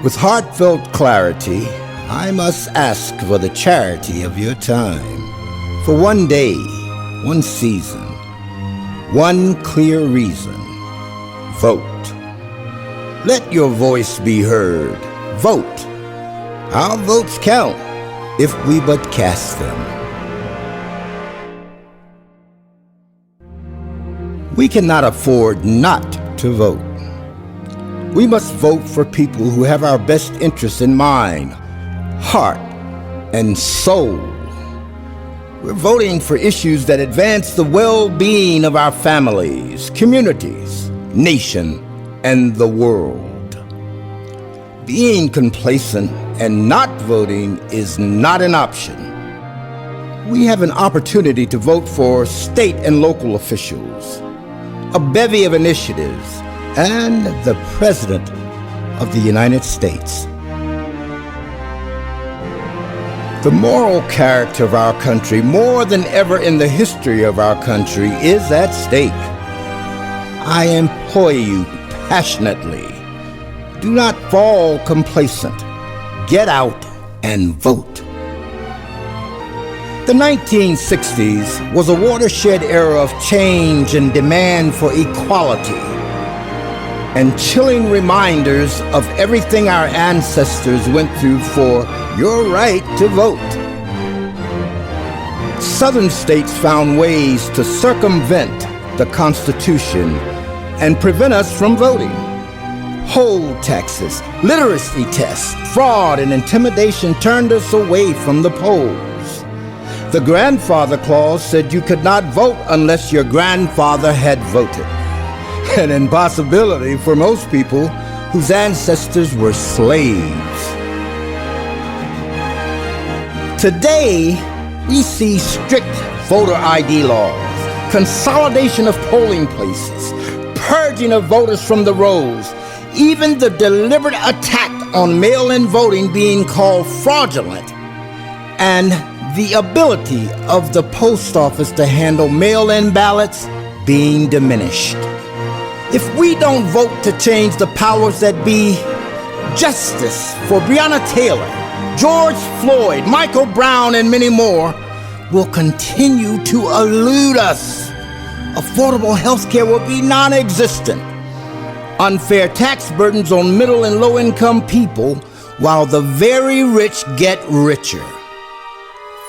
With heartfelt clarity, I must ask for the charity of your time. For one day, one season, one clear reason. Vote. Let your voice be heard. Vote. Our votes count if we but cast them. We cannot afford not to vote. We must vote for people who have our best interests in mind, heart, and soul. We're voting for issues that advance the well-being of our families, communities, nation, and the world. Being complacent and not voting is not an option. We have an opportunity to vote for state and local officials, a bevy of initiatives, and the President of the United States. The moral character of our country, more than ever in the history of our country, is at stake. I implore you passionately, do not fall complacent. Get out and vote. The 1960s was a watershed era of change and demand for equality, and chilling reminders of everything our ancestors went through for your right to vote. Southern states found ways to circumvent the Constitution and prevent us from voting. Poll taxes, literacy tests, fraud, and intimidation turned us away from the polls. The grandfather clause said you could not vote unless your grandfather had voted. An impossibility for most people whose ancestors were slaves. Today, we see strict voter ID laws, consolidation of polling places, purging of voters from the rolls, even the deliberate attack on mail-in voting being called fraudulent, and the ability of the post office to handle mail-in ballots being diminished. If we don't vote to change the powers that be, justice for Breonna Taylor, George Floyd, Michael Brown, and many more will continue to elude us. Affordable health care will be non-existent. Unfair tax burdens on middle and low-income people, while the very rich get richer.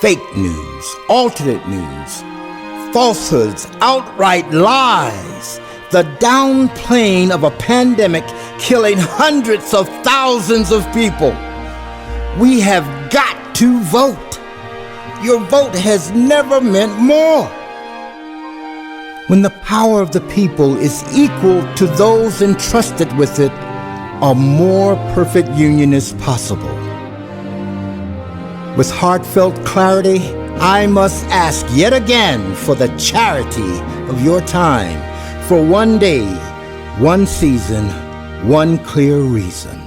Fake news, alternate news, falsehoods, outright lies, the downplaying of a pandemic killing hundreds of thousands of people. We have got to vote. Your vote has never meant more. When the power of the people is equal to those entrusted with it, a more perfect union is possible. With heartfelt clarity, I must ask yet again for the charity of your time, for one day, one season, one clear reason.